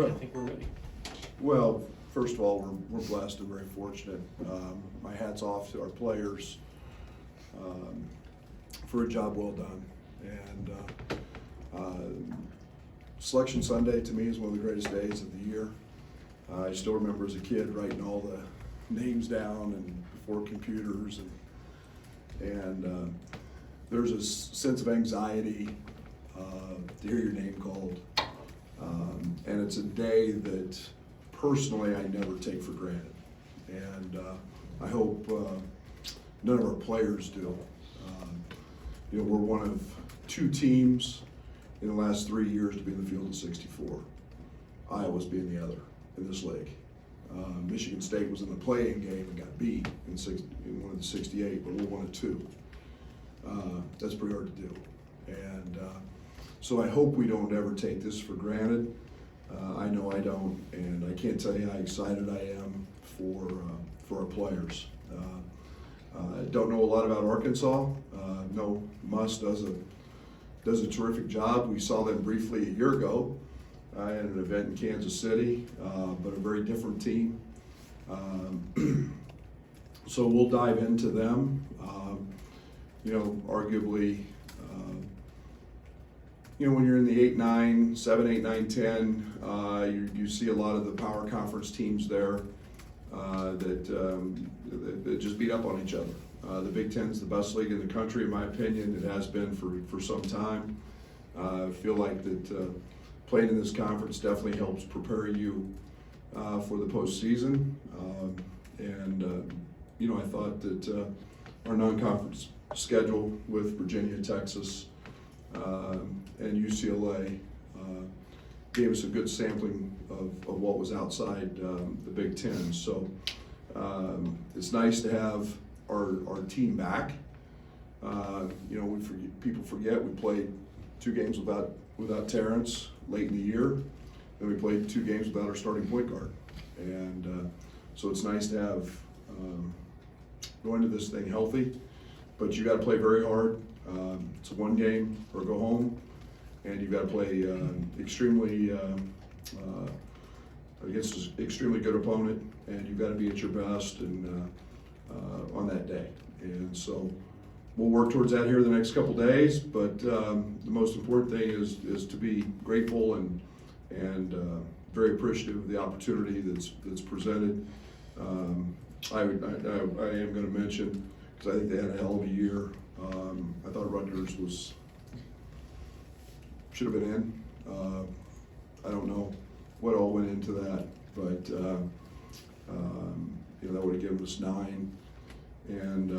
I think we're ready. Well, first of all, we're blessed and very fortunate. My hat's off to our players for a job well done. And Selection Sunday to me is one of the greatest days of the year. I still remember as a kid writing all the names down and before computers, and there's a sense of anxiety to hear your name called. And it's a day that personally I never take for granted. And I hope none of our players do. You know, we're one of two teams in the last 3 years to be in the field of 64. Iowa's being the other in this league. Michigan State was in the play-in game and got beat in one of the 68, but we're one of two. That's pretty hard to do. And so I hope we don't ever take this for granted. I know I don't, and I can't tell you how excited I am for our players. I don't know a lot about Arkansas. No, Muss does a terrific job. We saw them briefly a year ago at an event in Kansas City, but a very different team. So we'll dive into them. You know, arguably, you know, when you're in the 8-9, 7, 8, 9, 10, you see a lot of the power conference teams there that just beat up on each other. The Big Ten's the best league in the country, in my opinion. It has been for some time. I feel like that playing in this conference definitely helps prepare you for the postseason. You know, I thought that our non-conference schedule with Virginia, Texas, and UCLA gave us a good sampling of what was outside the Big Ten. So it's nice to have our team back. You know, people forget we played 2 games without Terrence late in the year, and we played 2 games without our starting point guard. And so it's nice to have go into this thing healthy, but you got to play very hard. It's a 1 game or go home, and you've got to play extremely against an extremely good opponent, and you've got to be at your best and on that day. And so we'll work towards that here the next couple days. But the most important thing is to be grateful and very appreciative of the opportunity that's presented. I am going to mention, because I think they had a hell of a year. I thought Rutgers should have been in. I don't know what all went into that, but you know, that would have given us 9. And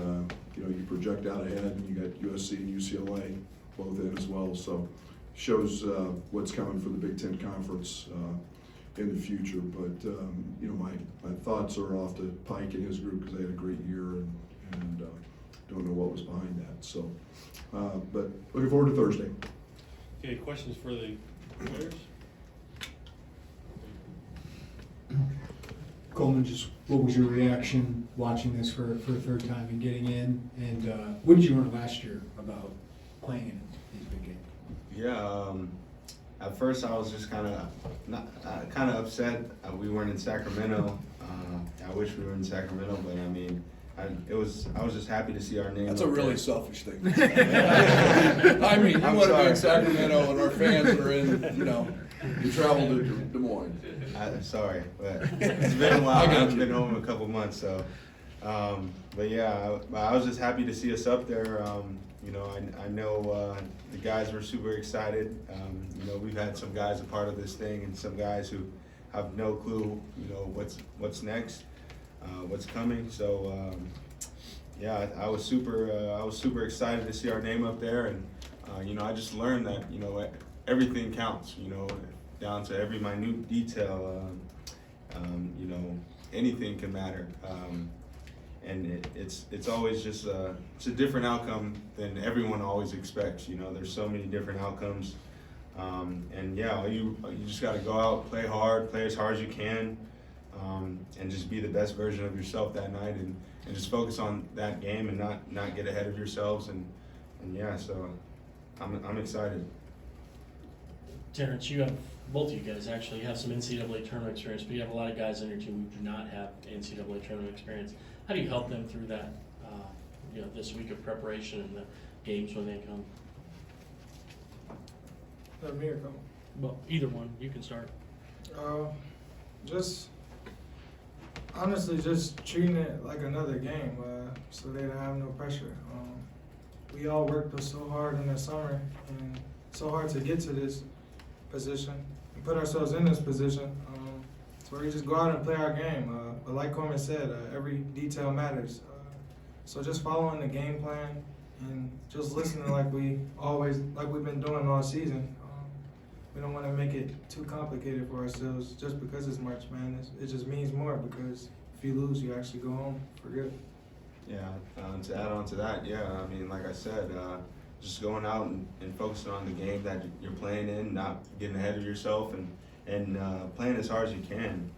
you know, you project out ahead, and you got USC and UCLA both in as well. So shows what's coming for the Big Ten Conference in the future. But you know, my thoughts are off to Pike and his group, because they had a great year, and don't know what was behind that. So, but looking forward to Thursday. Okay, questions for the players? Coleman, just what was your reaction watching this for a third time and getting in? And what did you learn last year about playing in these big games? Yeah, at first I was just kind of upset we weren't in Sacramento. I wish we were in Sacramento, but I mean, I was just happy to see our name. That's a really selfish thing. I mean, you want to be in Sacramento, and our fans are in, you know, you traveled to Des Moines. Sorry, but it's been a while. I've been home a couple months, so. But yeah, I was just happy to see us up there. You know, I know the guys were super excited. You know, we've had some guys a part of this thing, and some guys who have no clue, you know, what's next, what's coming. So yeah, I was super excited to see our name up there, and you know, I just learned that, you know, everything counts. You know, down to every minute detail. You know, anything can matter. And it's always just it's a different outcome than everyone always expects. You know, there's so many different outcomes, and yeah, you just got to go out, play hard, play as hard as you can, and just be the best version of yourself that night, and just focus on that game and not get ahead of yourselves, and yeah, so I'm excited. Terrence, you have, both of you guys actually have some NCAA tournament experience, but you have a lot of guys on your team who do not have NCAA tournament experience. How do you help them through that, this week of preparation and the games when they come? Me or Coleman? Well, either one, you can start. Just honestly, just treating it like another game, so they don't have no pressure. We all worked so hard in the summer and so hard to get to this position and put ourselves in this position. So we just go out and play our game. But like Coleman said, every detail matters. So just following the game plan and just listening like we've been doing all season. We don't want to make it too complicated for ourselves just because it's March Madness. It just means more because if you lose, you actually go home for good. Yeah, to add on to that, yeah, I mean, like I said, just going out and focusing on the game that you're playing in, not getting ahead of yourself, and playing as hard as you can.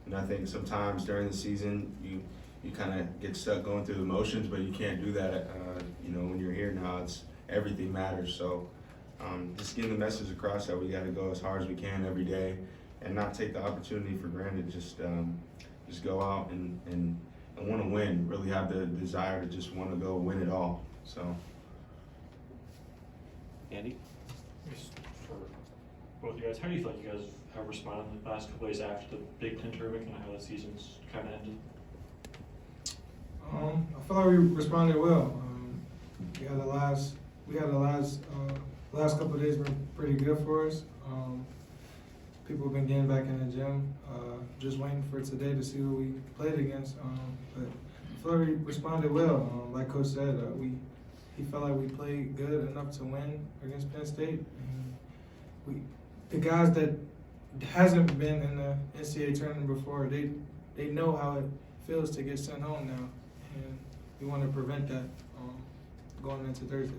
And I think sometimes during the season, you kind of get stuck going through the motions, but you can't do that. When you're here now, it's everything matters. So just getting the message across that we got to go as hard as we can every day, and not take the opportunity for granted. Just go out and want to win. Really have the desire to just want to go win it all. So. Andy? Just for both of you guys, how do you feel like you guys have responded in the last couple days after the Big Ten tournament, and how the season's kind of ended? I feel like we responded well. We had the last couple of days been pretty good for us. People have been getting back in the gym, just waiting for today to see who we played against. But I feel like we responded well. Like Coach said, he felt like we played good enough to win against Penn State. And the guys that hasn't been in the NCAA tournament before, they know how it feels to get sent home now, and we want to prevent that going into Thursday.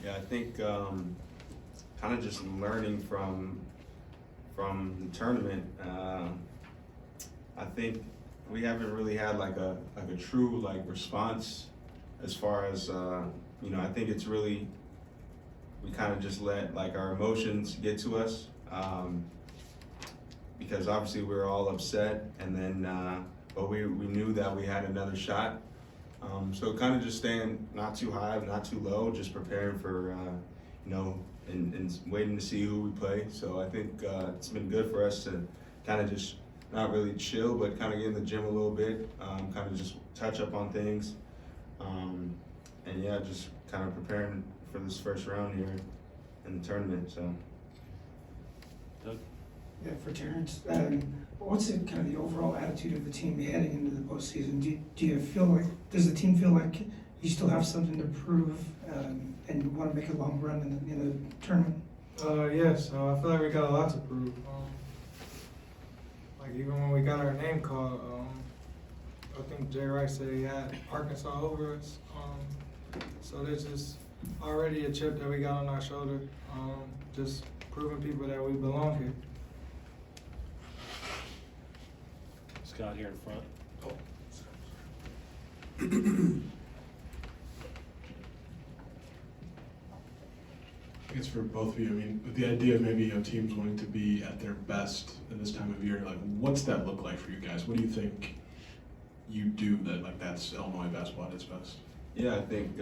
Yeah, I think kind of just learning from the tournament. I think we haven't really had like a true response as far as I think it's really we kind of just let our emotions get to us because obviously we were all upset, and then but we knew that we had another shot. So kind of just staying not too high, not too low, just preparing for, and waiting to see who we play. So I think it's been good for us to kind of just not really chill, but kind of get in the gym a little bit, kind of just touch up on things. And yeah, just kind of preparing for this first round here in the tournament, so. Doug? Yeah, for Terrence, what's the kind of the overall attitude of the team heading into the postseason? Do you feel like, does the team feel like you still have something to prove and you want to make a long run in the tournament? Yes, I feel like we got a lot to prove. Even when we got our name called, I think Jay Rice said he had Arkansas over us. So there's just already a chip that we got on our shoulder, just proving people that we belong here. Scott here in front. I guess for both of you, I mean, with the idea of maybe teams wanting to be at their best in this time of year, what's that look like for you guys? What do you think you do that's Illinois basketball at its best? Yeah, I think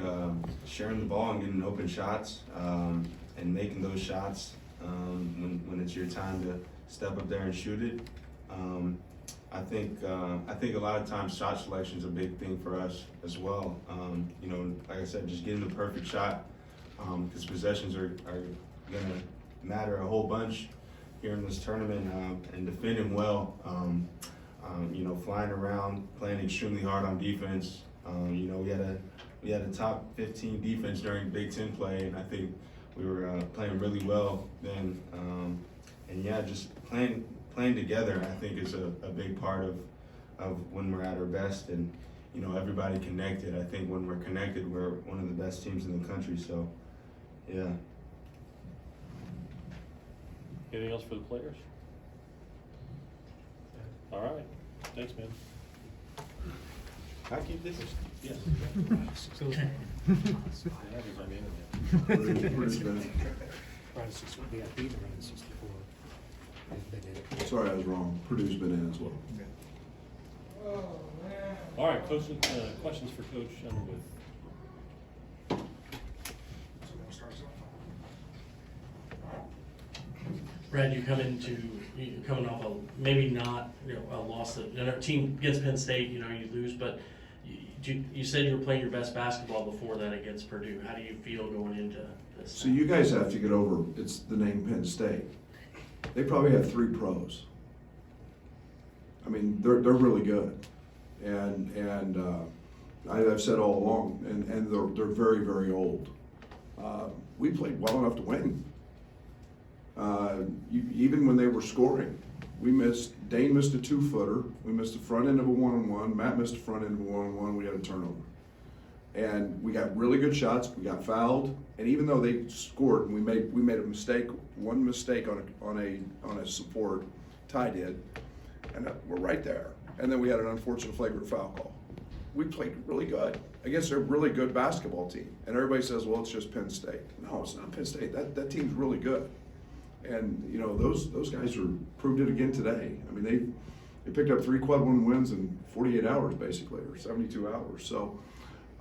sharing the ball and getting open shots and making those shots when it's your time to step up there and shoot it. I think a lot of times shot selection is a big thing for us as well. Like I said, just getting the perfect shot because possessions are gonna matter a whole bunch here in this tournament, and defending well. Flying around, playing extremely hard on defense. We had a top 15 defense during Big Ten play, and I think we were playing really well then. And yeah, just playing together, I think, is a big part of when we're at our best, and everybody connected. I think when we're connected, we're one of the best teams in the country. So, yeah. Anything else for the players? All right. Thanks, man. I keep this. Yes. Okay. That is on the internet. Purdue's been- Sorry, I was wrong. Purdue's been in as well. All right, questions for Coach Underwood? Brad, you're coming off a, maybe not, a loss that, our team against Penn State, you lose, but you said you were playing your best basketball before that against Purdue. How do you feel going into this? So you guys have to get over, it's the name Penn State. They probably have 3 pros. I mean, they're really good. And I've said all along, and they're very, very old. We played well enough to win. Even when they were scoring, Dane missed a 2-footer, we missed the front end of a 1-on-1, Matt missed the front end of a 1-on-1, we had a turnover. And we got really good shots, we got fouled, and even though they scored, and we made a mistake, one mistake on a support, Ty did, and we're right there. And then we had an unfortunate flagrant foul call. We played really good against a really good basketball team. And everybody says, well, it's just Penn State. No, it's not Penn State. That team's really good. And those guys proved it again today. I mean, they picked up 3 quad 1 wins in 48 hours basically, or 72 hours. So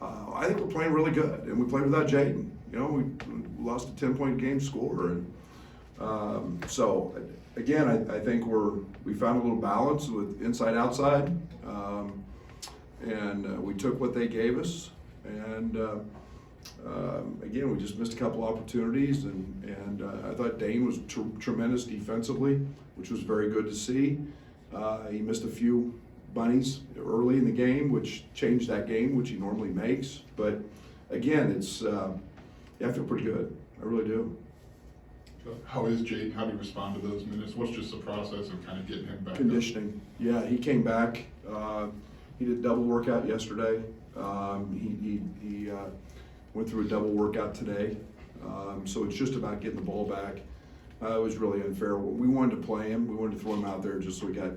I think we're playing really good, and we played without Jaden. We lost a 10-point game score, and so again, I think we found a little balance with inside outside, and we took what they gave us, and again, we just missed a couple opportunities, and I thought Dane was tremendous defensively, which was very good to see. He missed a few bunnies early in the game, which changed that game, which he normally makes. But again, I feel pretty good. I really do. How is Jake? How do you respond to those minutes? What's just the process of kind of getting him back up? Conditioning. Yeah, he came back. He did a double workout yesterday. He went through a double workout today. So it's just about getting the ball back. It was really unfair. We wanted to play him. We wanted to throw him out there just so we got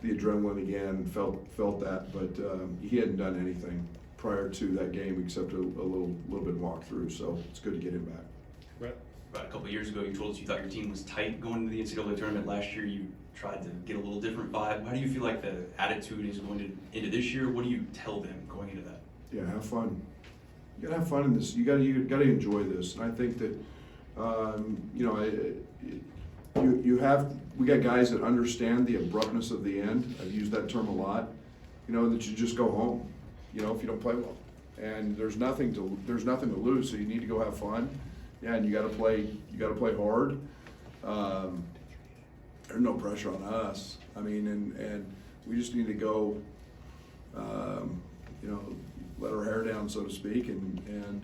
the adrenaline again and felt that. But he hadn't done anything prior to that game except a little bit walkthrough. So it's good to get him back. Brett? About a couple of years ago, you told us you thought your team was tight going into the NCAA tournament. Last year, you tried to get a little different vibe. How do you feel like the attitude is going into this year? What do you tell them going into that? Yeah, have fun. You gotta have fun in this. You gotta enjoy this. And I think that we got guys that understand the abruptness of the end. I've used that term a lot. That you just go home. If you don't play well, and there's nothing to lose. So you need to go have fun. Yeah, and you got to play hard. There's no pressure on us. I mean, and we just need to go, let our hair down, so to speak, and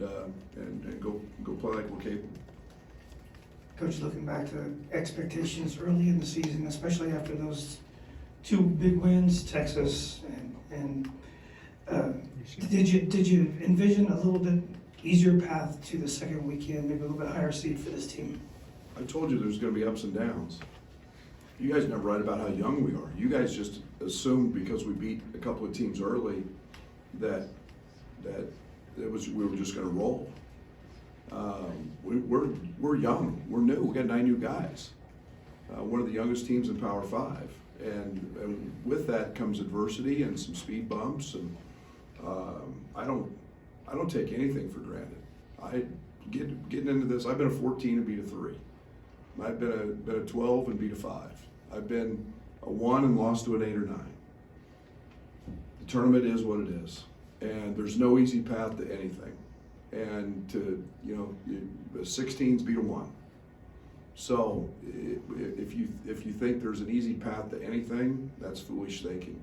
go play like we're capable. Coach, looking back to expectations early in the season, especially after those 2 big wins, Texas and did you envision a little bit easier path to the second weekend, maybe a little bit higher seed for this team? I told you there's going to be ups and downs. You guys never write about how young we are. You guys just assumed because we beat a couple of teams early that we were just going to roll. We're young. We're new. We got 9 new guys. One of the youngest teams in Power 5, and with that comes adversity and some speed bumps. And I don't take anything for granted. Getting into this, I've been a 14 and beat a 3. I've been a 12 and beat a 5. I've been a 1 and lost to an 8 or 9. The tournament is what it is, and there's no easy path to anything. And the 16s beat a 1. So if you think there's an easy path to anything, that's foolish thinking.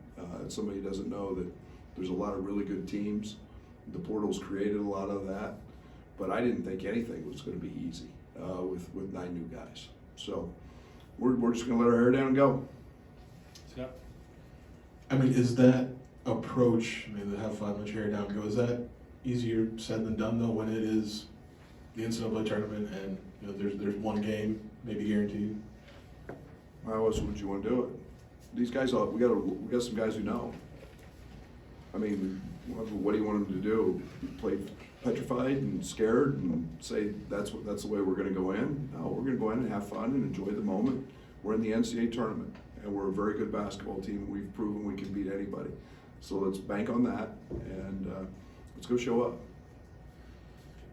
Somebody doesn't know that there's a lot of really good teams. The portal's created a lot of that, but I didn't think anything was going to be easy with 9 new guys. So we're just going to let our hair down and go. Scott? I mean, is that approach, the have fun, let your hair down, go, is that easier said than done though when it is the NCAA tournament and there's one game maybe guaranteed? How else would you want to do it? These guys, we got some guys who know. I mean, what do you want them to do? Play petrified and scared and say that's the way we're gonna go in? No, we're gonna go in and have fun and enjoy the moment. We're in the NCAA tournament, and we're a very good basketball team. We've proven we can beat anybody. So let's bank on that, and let's go show up.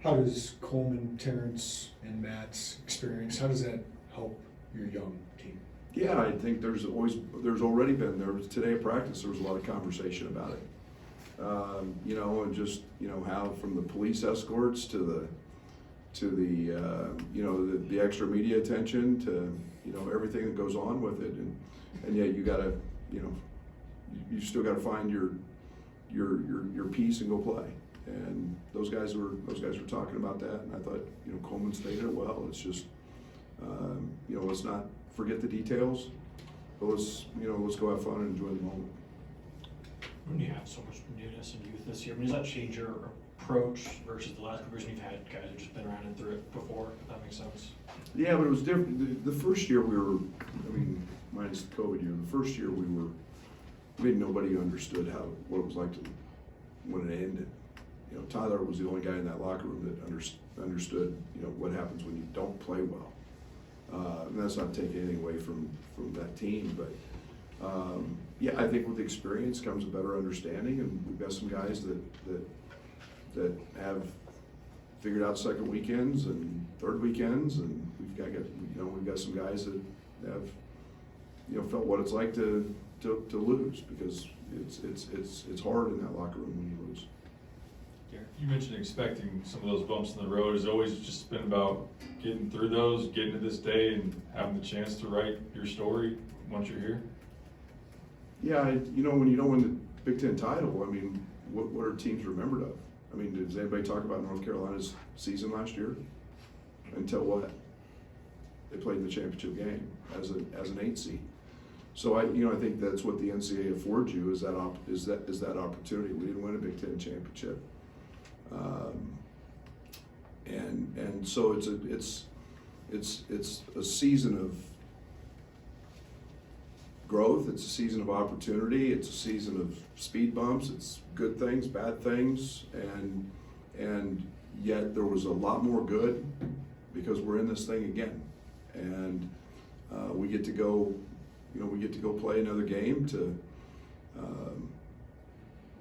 How does Coleman, Terrence, and Matt's experience, how does that help your young team? Yeah, I think there's already been, today at practice, there was a lot of conversation about it. You know, and just, you know, how from the police escorts to the you know, the extra media attention to, you know, everything that goes on with it. And yet you gotta, you know, you still gotta find your piece and go play. And those guys were talking about that, and I thought, you know, Coleman stated it well. It's just, you know, let's not forget the details, but let's go have fun and enjoy the moment. When you have so much newness and youth this year, I mean, does that change your approach versus the last couple years when you've had guys who've just been around and through it before, if that makes sense? Yeah, but it was different. The first year we were, I mean, minus the COVID year, the first year nobody understood what it was like when it ended. You know, Tyler was the only guy in that locker room that understood, you know, what happens when you don't play well. And that's not taking anything away from that team, but yeah, I think with experience comes a better understanding, and we've got some guys that have figured out second weekends and third weekends, and we've got some guys that have, you know, felt what it's like to lose, because it's hard in that locker room when you lose. You mentioned expecting some of those bumps in the road. Has it always just been about getting through those, getting to this day, and having the chance to write your story once you're here? Yeah, you know, when you don't win the Big Ten title, I mean, what are teams remembered of? I mean, does anybody talk about North Carolina's season last year? Until what? They played in the championship game as an 8 seed. So I think that's what the NCAA affords you, is that opportunity. We didn't win a Big Ten championship. And so it's a season of growth. It's a season of opportunity. It's a season of speed bumps. It's good things, bad things, and yet there was a lot more good, because we're in this thing again, and we get to go play another game to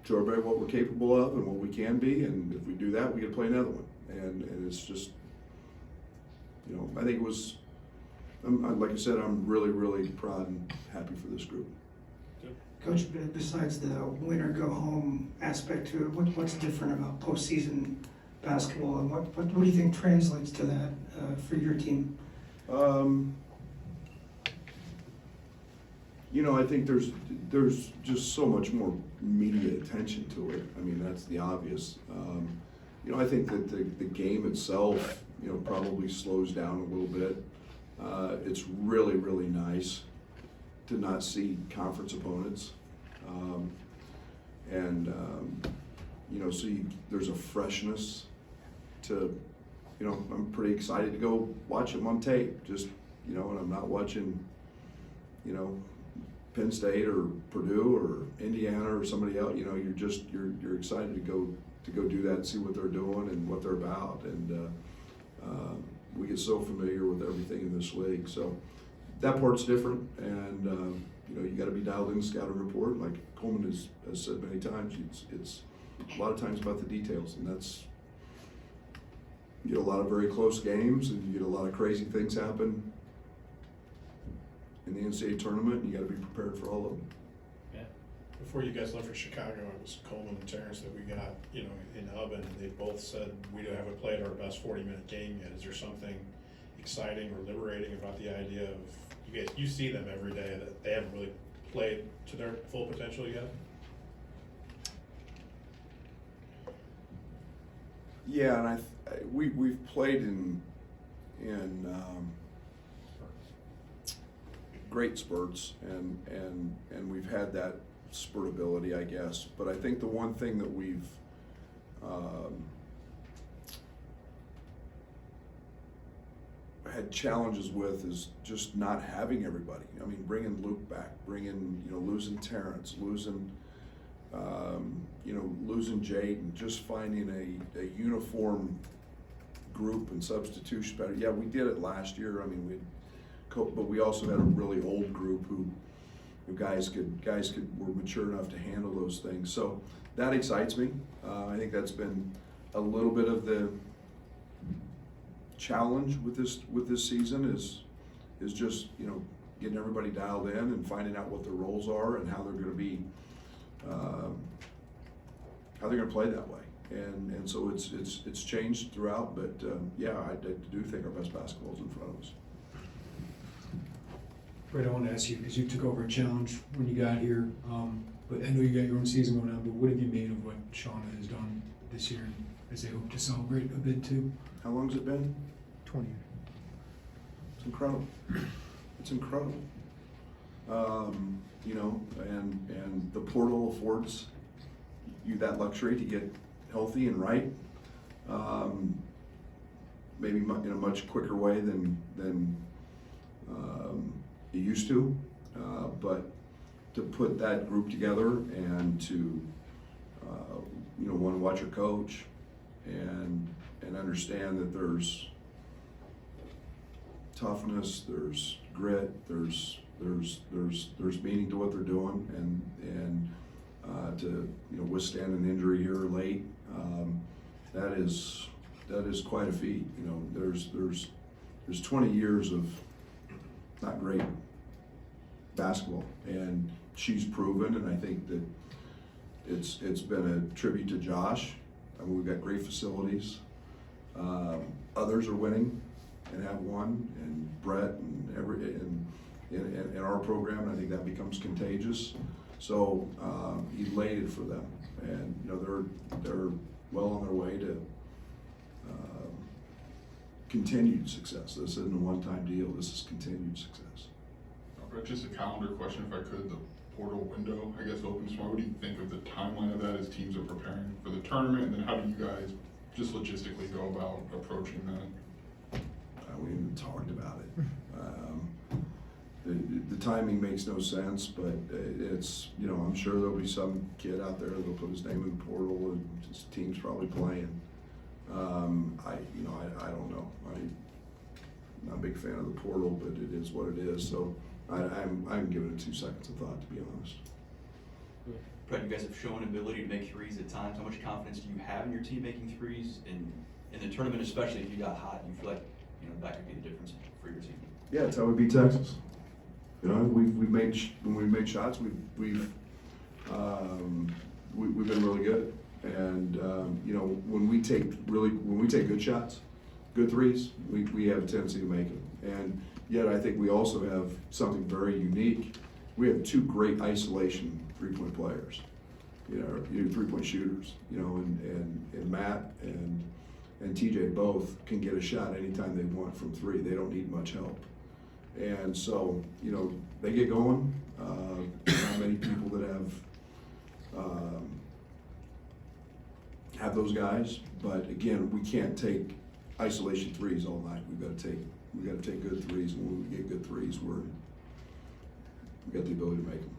show everybody what we're capable of and what we can be, and if we do that, we get to play another one. And it's just, you know, I think it was, like I said, I'm really, really proud and happy for this group. Coach, besides the win or go home aspect to it, what's different about postseason basketball, and what do you think translates to that for your team? You know, I think there's just so much more media attention to it. I mean, that's the obvious. You know, I think that the game itself, you know, probably slows down a little bit. It's really, really nice to not see conference opponents. You know, so there's a freshness to, you know, I'm pretty excited to go watch them on tape, just, you know, and I'm not watching, you know, Penn State or Purdue or Indiana or somebody else. You know, you're excited to go do that and see what they're doing and what they're about, and we get so familiar with everything in this league. So that part's different, and you know, you got to be dialed in the scouting report. Like Coleman has said many times, it's a lot of times about the details, and that's, you get a lot of very close games, and you get a lot of crazy things happen in the NCAA tournament, and you got to be prepared for all of them. Yeah. Before you guys left for Chicago, it was Coleman and Terrence that we got, you know, in Ubben, and they both said we haven't played our best 40-minute game yet. Is there something exciting or liberating about the idea of you see them every day that they haven't really played to their full potential yet? Yeah, and we've played in great spurts, and we've had that spurtability, I guess. But I think the one thing that we've had challenges with is just not having everybody. I mean, bringing Luke back, losing Terrence, losing you know, losing Jade and just finding a uniform group and substitution better. Yeah, we did it last year. I mean, but we also had a really old group who guys were mature enough to handle those things. So that excites me. I think that's been a little bit of the challenge with this season is just, you know, getting everybody dialed in and finding out what their roles are and how they're going to be, how they're going to play that way. And so it's changed throughout, but yeah, I do think our best basketball is in front of us. Brad, I want to ask you, because you took over a challenge when you got here, but I know you got your own season going on, but what have you made of what Shauna has done this year as they hope to celebrate a bit too? How long's it been? 20 years. It's incredible. It's incredible. You know, and the portal affords you that luxury to get healthy and right. Maybe in a much quicker way than you used to, but to put that group together and to you know, want to watch your coach and understand that there's toughness, there's grit, there's meaning to what they're doing, and to, you know, withstand an injury here late, that is quite a feat. You know, there's 20 years of not great basketball, and she's proven, and I think that it's been a tribute to Josh. I mean, we've got great facilities. Others are winning and have won, and Brett and in our program, and I think that becomes contagious. So elated for them, and you know, they're well on their way to continued success. This isn't a one-time deal. This is continued success. Brett, just a calendar question, if I could. The portal window, I guess, opens tomorrow. What do you think of the timeline of that as teams are preparing for the tournament? And then how do you guys just logistically go about approaching that? We haven't talked about it. The timing makes no sense, but it's, you know, I'm sure there'll be some kid out there that'll put his name in the portal and his team's probably playing. I don't know. I'm not a big fan of the portal, but it is what it is. So I'm giving it 2 seconds of thought, to be honest. Brett, you guys have shown ability to make threes at times. How much confidence do you have in your team making threes? And in the tournament, especially if you got hot, you feel like, you know, that could be the difference for your team? Yeah, it's how we beat Texas. You know, when we made shots, we've been really good. And you know, when we take good shots, good threes, we have a tendency to make them. And yet, I think we also have something very unique. We have 2 great isolation 3-point players. You know, 3-point shooters. You know, and Matt and TJ both can get a shot anytime they want from 3. They don't need much help. And so, you know, they get going. Not many people that have those guys, but again, we can't take isolation 3s all night. We got to take good 3s, and when we get good 3s, we got the ability to make them.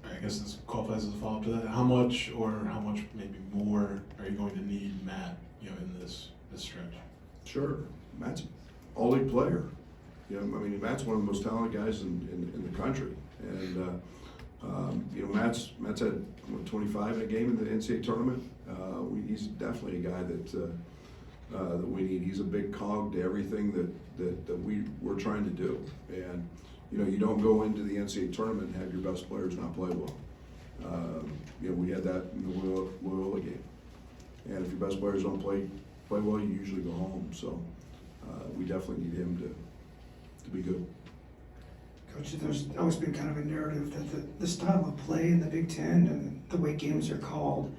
I guess this qualifies as a follow-up to that. How much maybe more are you going to need Matt, you know, in this stretch? Sure, Matt's an all-league player. You know, I mean, Matt's one of the most talented guys in the country, and you know, Matt's had 25 in a game in the NCAA tournament. He's definitely a guy that we need. He's a big cog to everything that we're trying to do. And you know, you don't go into the NCAA tournament and have your best players not play well. You know, we had that in the Loyola game. And if your best players don't play well, you usually go home. So we definitely need him to be good. Coach, there's always been kind of a narrative that the style of play in the Big Ten and the way games are called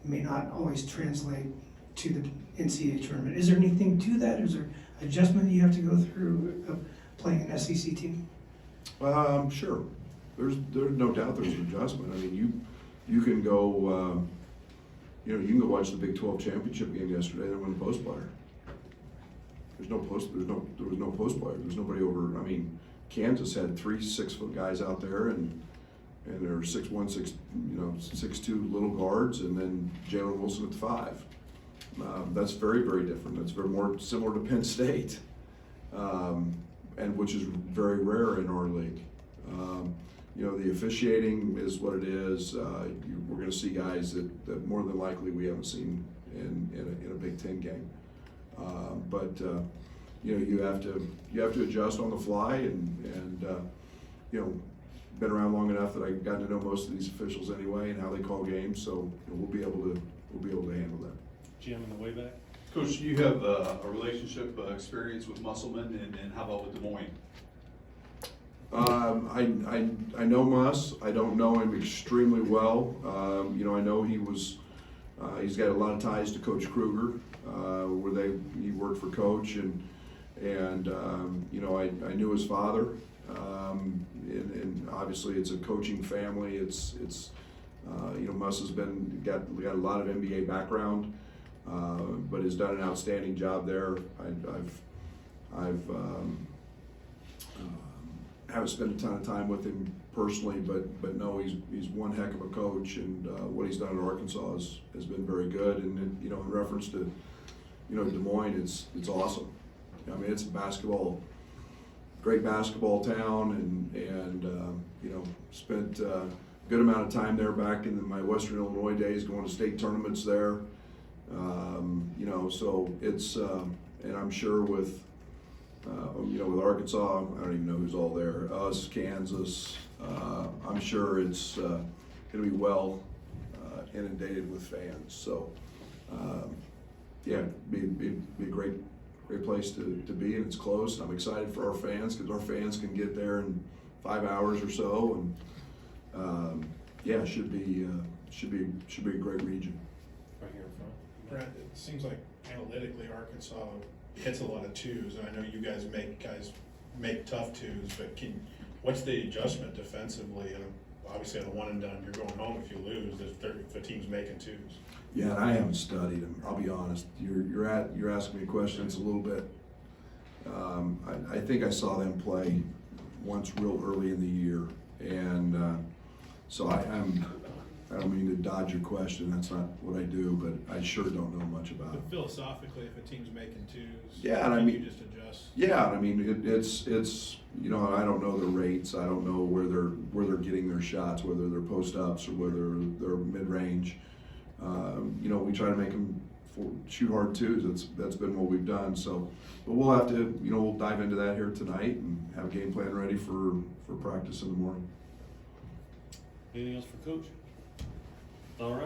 may not always translate to the NCAA tournament. Is there anything to that? Is there adjustment you have to go through playing an SEC team? Sure. There's no doubt there's an adjustment. I mean, you can go, you know, you can go watch the Big 12 championship game yesterday. There wasn't a post player. There was no post player. There's nobody over. I mean, Kansas had 3 6-foot guys out there, and and they're 6'1", 6'2" little guards, and then Jalen Wilson at the 5. That's very, very different. That's very more similar to Penn State, and which is very rare in our league. The officiating is what it is. We're going to see guys that more than likely we haven't seen in a Big Ten game. You have to adjust on the fly, and been around long enough that I've gotten to know most of these officials anyway and how they call games. So we'll be able to handle that. Jim in the way back. Coach, you have a relationship experience with Musselman, and how about with Des Moines? I know Muss. I don't know him extremely well. I know he's got a lot of ties to Coach Kruger, where he worked for Coach, and I knew his father. And obviously it's a coaching family. It's Muss has got a lot of NBA background, but has done an outstanding job there. Haven't spent a ton of time with him personally, but no, he's one heck of a coach, and what he's done at Arkansas has been very good. And in reference to Des Moines, it's awesome. I mean, it's a great basketball town, and spent a good amount of time there back in my Western Illinois days, going to state tournaments there. So it's and I'm sure with Arkansas, I don't even know who's all there. Us, Kansas. I'm sure it's going to be well inundated with fans. So be a great place to be, and it's close. I'm excited for our fans because our fans can get there in 5 hours or so, and it should be a great region. Right here in front. Brad, it seems like analytically Arkansas hits a lot of twos, and I know you guys make tough twos, but what's the adjustment defensively? And obviously on a one and done, you're going home if you lose. If a team's making twos. Yeah, and I haven't studied them. I'll be honest. You're asking me a question that's a little bit. I think I saw them play once real early in the year, and so I don't mean to dodge your question. That's not what I do, but I sure don't know much about it. But philosophically, if a team's making twos, yeah, and I mean, you just adjust. Yeah, I mean it's I don't know the rates. I don't know where they're getting their shots, whether they're post ups or whether they're mid range. We try to make them shoot hard twos. That's been what we've done. So, but we'll have to we'll dive into that here tonight and have a game plan ready for practice in the morning. Anything else for Coach? All right.